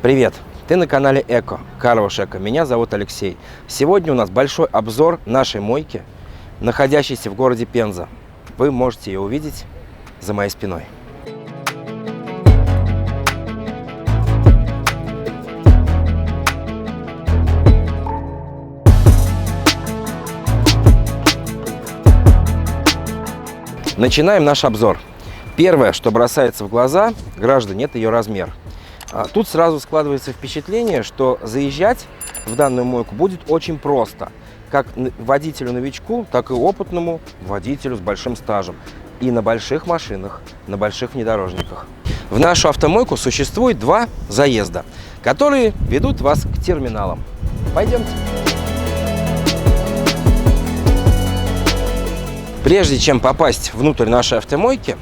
Привет! Ты на канале Эко, Карваш Эко. Меня зовут Алексей. Сегодня у нас большой обзор нашей мойки, находящейся в городе Пенза. Вы можете ее увидеть за моей спиной. Начинаем наш обзор. Первое, что бросается в глаза, граждане, это ее размер. Тут сразу складывается впечатление, что заезжать в данную мойку будет очень просто. Как водителю-новичку, так и опытному водителю с большим стажем. И на больших машинах, на больших внедорожниках. В нашу автомойку существует два заезда, которые ведут вас к терминалам. Пойдемте. Прежде чем попасть внутрь нашей автомойки,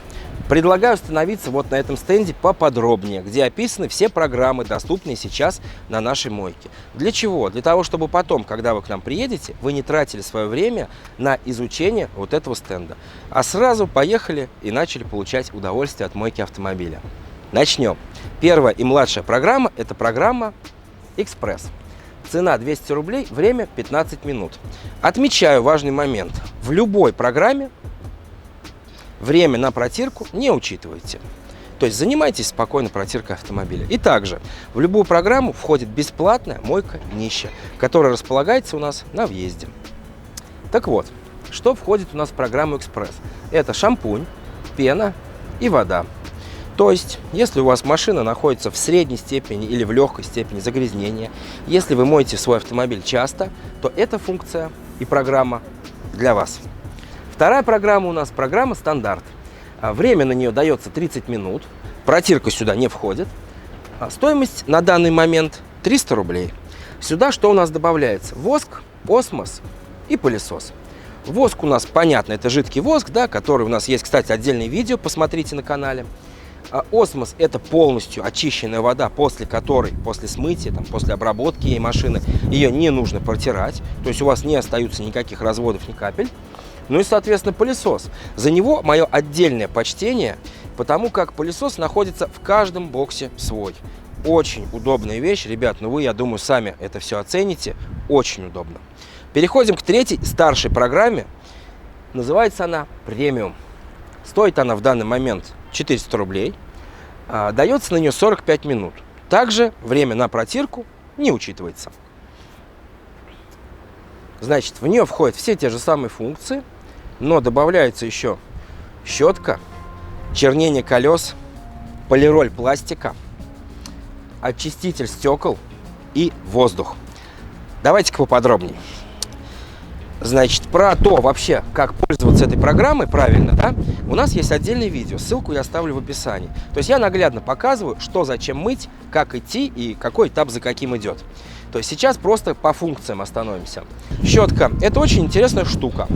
предлагаю остановиться вот на этом стенде поподробнее, где описаны все программы, доступные сейчас на нашей мойке. Для чего? Для того, чтобы потом, когда вы к нам приедете, вы не тратили свое время на изучение вот этого стенда, а сразу поехали и начали получать удовольствие от мойки автомобиля. Начнем. Первая и младшая программа – это программа «Экспресс». Цена 200 рублей, время 15 минут. Отмечаю важный момент. В любой программе время на протирку не учитывайте. То есть занимайтесь спокойно протиркой автомобиля. И также в любую программу входит бесплатная мойка днища, которая располагается у нас на въезде. Так вот, что входит у нас в программу «Экспресс»? Это шампунь, пена и вода. То есть, если у вас машина находится в средней степени или в легкой степени загрязнения, если вы моете свой автомобиль часто, то эта функция и программа для вас. Вторая программа у нас программа «Стандарт». Время на нее дается 30 минут, протирка сюда не входит. Стоимость на данный момент 300 рублей. Сюда что у нас добавляется? Воск, осмос и пылесос. Воск у нас, понятно, это жидкий воск, да, который у нас есть, кстати, отдельное видео, посмотрите на канале. Осмос – это полностью очищенная вода, после которой, после смытия, после обработки ей машины, ее не нужно протирать. То есть у вас не остаются никаких разводов, ни капель. Ну и, соответственно, пылесос. За него мое отдельное почтение, потому как пылесос находится в каждом боксе свой. Очень удобная вещь, ребят, ну вы, я думаю, сами это все оцените. Очень удобно. Переходим к третьей, старшей программе. Называется она «Премиум». Стоит она в данный момент 400 рублей. Дается на нее 45 минут. Также время на протирку не учитывается. Значит, в нее входят все те же самые функции, но добавляется еще щетка, чернение колес, полироль пластика, очиститель стекол и воздух. Давайте-ка поподробнее. Значит, про то вообще, как пользоваться этой программой правильно, да, у нас есть отдельное видео, ссылку я оставлю в описании. То есть я наглядно показываю, что зачем мыть, как идти и какой этап за каким идет. То есть сейчас просто по функциям остановимся. Щетка – это очень интересная штука.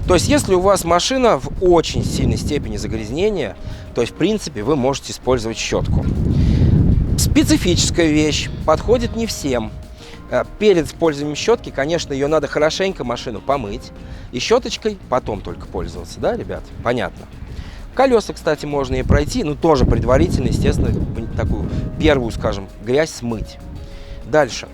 То есть если у вас машина в очень сильной степени загрязнения, то есть в принципе вы можете использовать щетку. Специфическая вещь, подходит не всем. Перед использованием щетки, конечно, ее надо хорошенько машину помыть. И щеточкой потом только пользоваться, да, ребят? Понятно. Колеса, кстати, можно и пройти, но тоже предварительно, естественно, такую первую, скажем, грязь смыть. Дальше.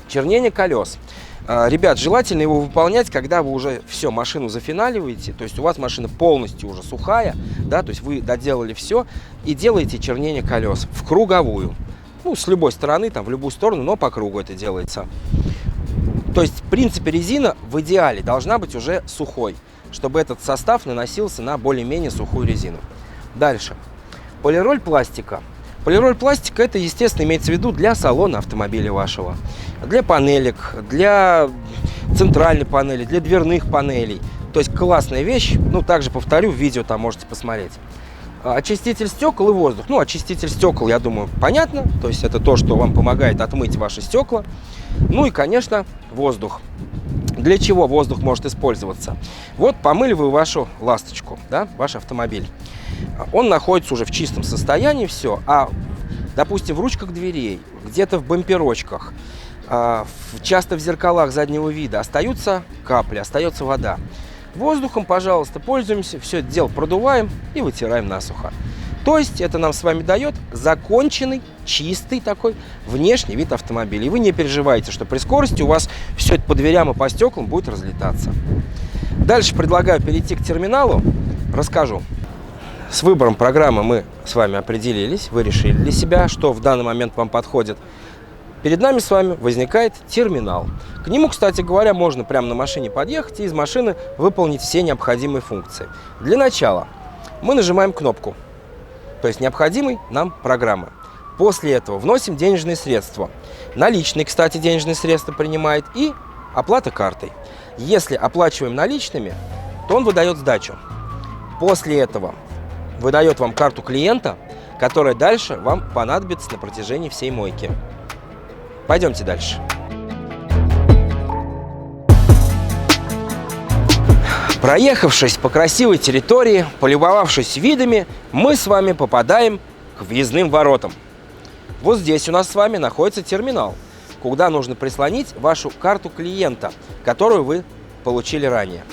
Чернение колес. Ребят, желательно его выполнять, когда вы уже все, машину зафиналиваете, то есть у вас машина полностью уже сухая, да, то есть вы доделали все и делаете чернение колес в круговую. Ну, с любой стороны, там, в любую сторону, но по кругу это делается. То есть, в принципе, резина в идеале должна быть уже сухой, чтобы этот состав наносился на более-менее сухую резину. Дальше. Полироль пластика. Полироль пластика – это, естественно, имеется в виду для салона автомобиля вашего, для панелек, для центральной панели, для дверных панелей. То есть, классная вещь. Ну, также повторю, в видео там можете посмотреть. Очиститель стекол и воздух. Ну, очиститель стекол, я думаю, понятно. То есть это то, что вам помогает отмыть ваши стекла. Ну и, конечно, воздух. Для чего воздух может использоваться? Вот помыли вы вашу ласточку, да, ваш автомобиль. Он находится уже в чистом состоянии, все. А, допустим, в ручках дверей, где-то в бамперочках, часто в зеркалах заднего вида остаются капли, остается вода. Воздухом, пожалуйста, пользуемся, все это дело продуваем и вытираем насухо. То есть это нам с вами дает законченный, чистый такой внешний вид автомобиля. И вы не переживаете, что при скорости у вас все это по дверям и по стеклам будет разлетаться. Дальше предлагаю перейти к терминалу. Расскажу. С выбором программы мы с вами определились. Вы решили для себя, что в данный момент вам подходит. Перед нами с вами возникает терминал. К нему, кстати говоря, можно прямо на машине подъехать и из машины выполнить все необходимые функции. Для начала мы нажимаем кнопку, то есть необходимой нам программы. После этого вносим денежные средства. Наличные, кстати, денежные средства принимает и оплата картой. Если оплачиваем наличными, то он выдает сдачу. После этого выдает вам карту клиента, которая дальше вам понадобится на протяжении всей мойки. Пойдемте дальше. Проехавшись по красивой территории, полюбовавшись видами, мы с вами попадаем к въездным воротам. Вот здесь у нас с вами находится терминал, куда нужно прислонить вашу карту клиента, которую вы получили ранее.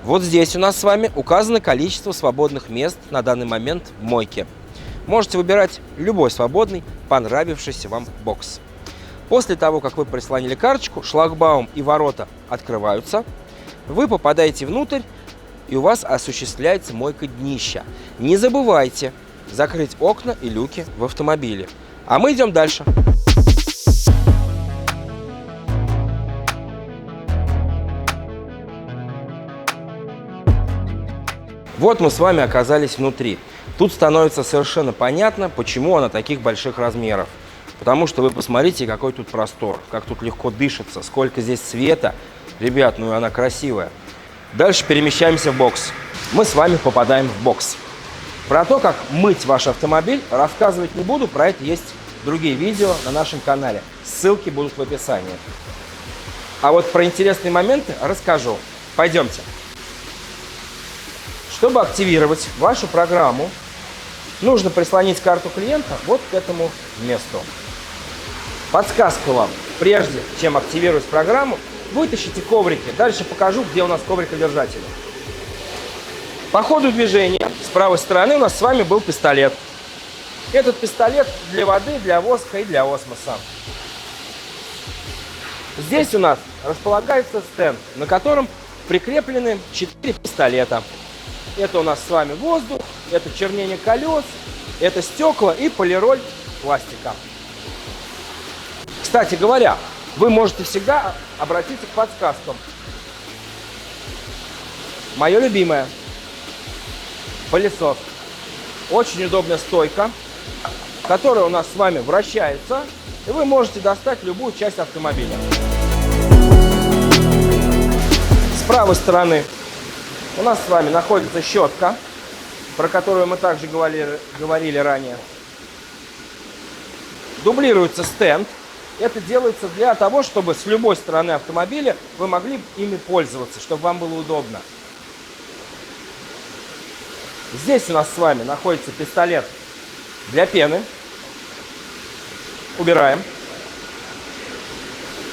Вот здесь у нас с вами указано количество свободных мест на данный момент в мойке. Можете выбирать любой свободный, понравившийся вам бокс. После того, как вы прислонили карточку, шлагбаум и ворота открываются. Вы попадаете внутрь, и у вас осуществляется мойка днища. Не забывайте закрыть окна и люки в автомобиле. А мы идем дальше. Вот мы с вами оказались внутри. Тут становится совершенно понятно, почему она таких больших размеров. Потому что вы посмотрите, какой тут простор, как тут легко дышится, сколько здесь света. Ребят, ну и она красивая. Дальше перемещаемся в бокс. Мы с вами попадаем в бокс. Про то, как мыть ваш автомобиль, рассказывать не буду. Про это есть другие видео на нашем канале. Ссылки будут в описании. А вот про интересные моменты расскажу. Пойдемте. Чтобы активировать вашу программу, нужно прислонить карту клиента вот к этому месту. Подсказка вам. Прежде чем активировать программу, вытащите коврики. Дальше покажу, где у нас коврикодержатели. По ходу движения с правой стороны у нас с вами был пистолет. Этот пистолет для воды, для воска и для осмоса. Здесь у нас располагается стенд, на котором прикреплены 4 пистолета. Это у нас с вами воздух, это чернение колес, это стекла и полироль пластика. Кстати говоря, вы можете всегда обратиться к подсказкам. Мое любимое. Пылесос. Очень удобная стойка, которая у нас с вами вращается, и вы можете достать любую часть автомобиля. С правой стороны у нас с вами находится щетка, про которую мы также говорили ранее. Дублируется стенд. Это делается для того, чтобы с любой стороны автомобиля вы могли ими пользоваться, чтобы вам было удобно. Здесь у нас с вами находится пистолет для пены. Убираем.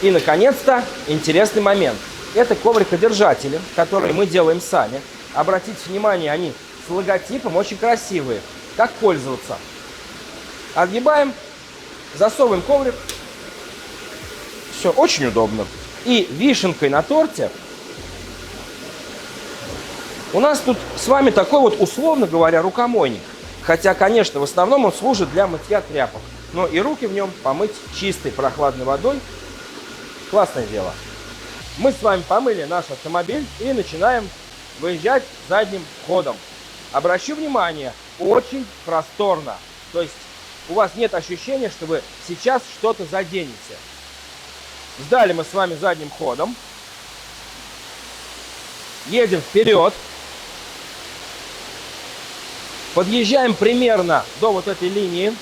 И, наконец-то, интересный момент. Это коврикодержатели, которые мы делаем сами. Обратите внимание, они с логотипом очень красивые. Как пользоваться? Отгибаем, засовываем коврик. Все очень удобно. И вишенкой на торте у нас тут с вами такой вот, условно говоря, рукомойник. Хотя, конечно, в основном он служит для мытья тряпок. Но и руки в нем помыть чистой прохладной водой. Классное дело. Мы с вами помыли наш автомобиль и начинаем выезжать задним ходом. Обращу внимание, очень просторно. То есть у вас нет ощущения, что вы сейчас что-то заденете. Сдали мы с вами задним ходом. Едем вперед. Подъезжаем примерно до вот этой линии.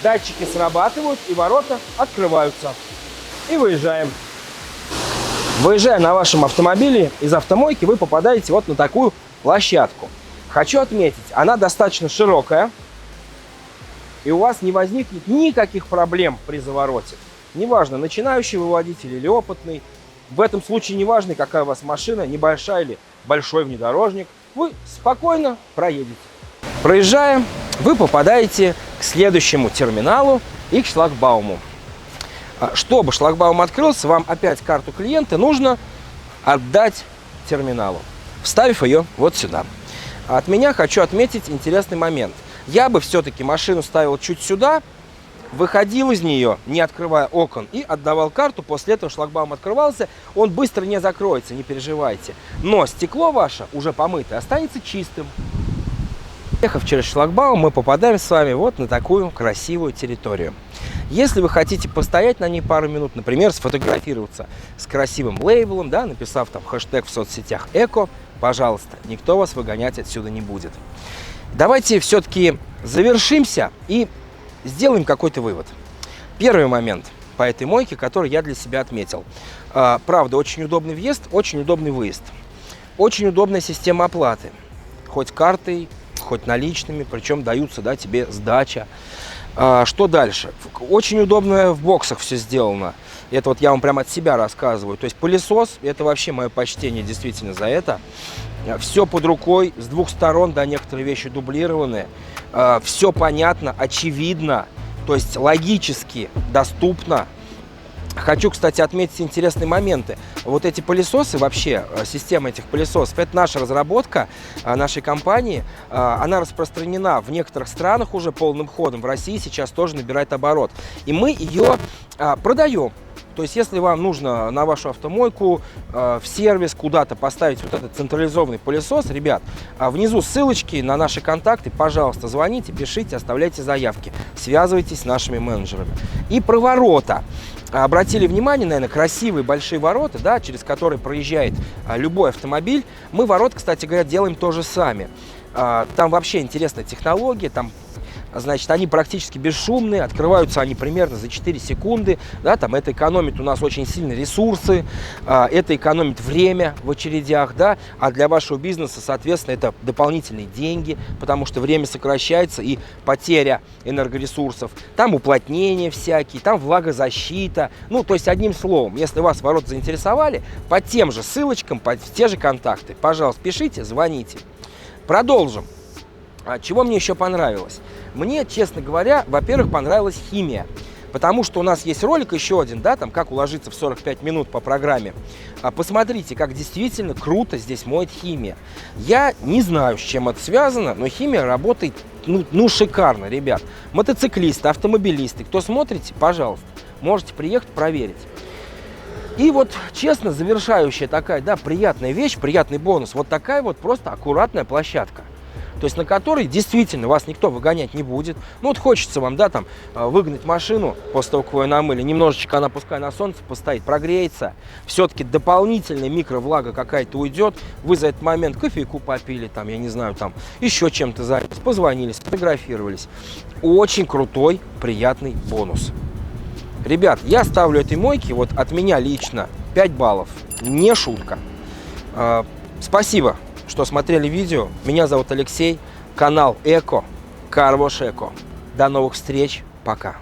Датчики срабатывают и ворота открываются. И выезжаем. Выезжая на вашем автомобиле из автомойки, вы попадаете вот на такую площадку. Хочу отметить, она достаточно широкая. И у вас не возникнет никаких проблем при завороте. Неважно, начинающий вы водитель или опытный. В этом случае неважно, какая у вас машина, небольшая или большой внедорожник. Вы спокойно проедете. Проезжаем вы попадаете к следующему терминалу и к шлагбауму. Чтобы шлагбаум открылся, вам опять карту клиента нужно отдать терминалу, вставив ее вот сюда. От меня хочу отметить интересный момент. Я бы все-таки машину ставил чуть сюда, выходил из нее, не открывая окон, и отдавал карту. После этого шлагбаум открывался, он быстро не закроется, не переживайте. Но стекло ваше, уже помытое, останется чистым. Ехав через шлагбаум, мы попадаем с вами вот на такую красивую территорию. Если вы хотите постоять на ней пару минут, например, сфотографироваться с красивым лейблом, да, написав там хэштег в соцсетях «Эко», пожалуйста, никто вас выгонять отсюда не будет. Давайте все-таки завершимся и сделаем какой-то вывод. Первый момент по этой мойке, который я для себя отметил. Правда, очень удобный въезд, очень удобный выезд. Очень удобная система оплаты. Хоть картой, хоть наличными, причем даются, да, тебе сдача. Что дальше? Очень удобно в боксах все сделано. Это вот я вам прямо от себя рассказываю. То есть пылесос, это вообще мое почтение действительно за это. Все под рукой, с двух сторон, да, некоторые вещи дублированы. Все понятно, очевидно, то есть логически доступно. Хочу, кстати, отметить интересные моменты. Вот эти пылесосы, вообще система этих пылесосов, это наша разработка нашей компании. Она распространена в некоторых странах уже полным ходом. В России сейчас тоже набирает оборот. И мы ее продаем. То есть, если вам нужно на вашу автомойку, в сервис, куда-то поставить вот этот централизованный пылесос, ребят, внизу ссылочки на наши контакты, пожалуйста, звоните, пишите, оставляйте заявки, связывайтесь с нашими менеджерами. И про ворота. Обратили внимание, наверное, красивые большие ворота, да, через которые проезжает любой автомобиль. Мы ворот, кстати говоря, делаем тоже сами. Там вообще интересная технология, там, значит, они практически бесшумные, открываются они примерно за 4 секунды, да, там это экономит у нас очень сильно ресурсы, это экономит время в очередях, да, а для вашего бизнеса, соответственно, это дополнительные деньги, потому что время сокращается и потеря энергоресурсов, там уплотнения всякие, там влагозащита, ну, то есть, одним словом, если вас ворот заинтересовали, по тем же ссылочкам, по те же контакты, пожалуйста, пишите, звоните. Продолжим. Чего мне еще понравилось? Мне, честно говоря, во-первых, понравилась химия. Потому что у нас есть ролик еще один, да, там, как уложиться в 45 минут по программе. Посмотрите, как действительно круто здесь моет химия. Я не знаю, с чем это связано, но химия работает, ну шикарно, ребят. Мотоциклисты, автомобилисты, кто смотрите, пожалуйста, можете приехать проверить. И вот, честно, завершающая такая, да, приятная вещь, приятный бонус. Вот такая вот просто аккуратная площадка. То есть на которой действительно вас никто выгонять не будет. Ну вот хочется вам, да, там, выгнать машину после того, как вы ее намыли. Немножечко она пускай на солнце постоит, прогреется. Все-таки дополнительная микровлага какая-то уйдет. Вы за этот момент кофейку попили, там, я не знаю, там, еще чем-то занялись, позвонили, сфотографировались. Очень крутой, приятный бонус. Ребят, я ставлю этой мойке, вот от меня лично, 5 баллов. Не шутка. Спасибо, что смотрели видео. Меня зовут Алексей. Канал Эко. Car Wash Eco. До новых встреч. Пока.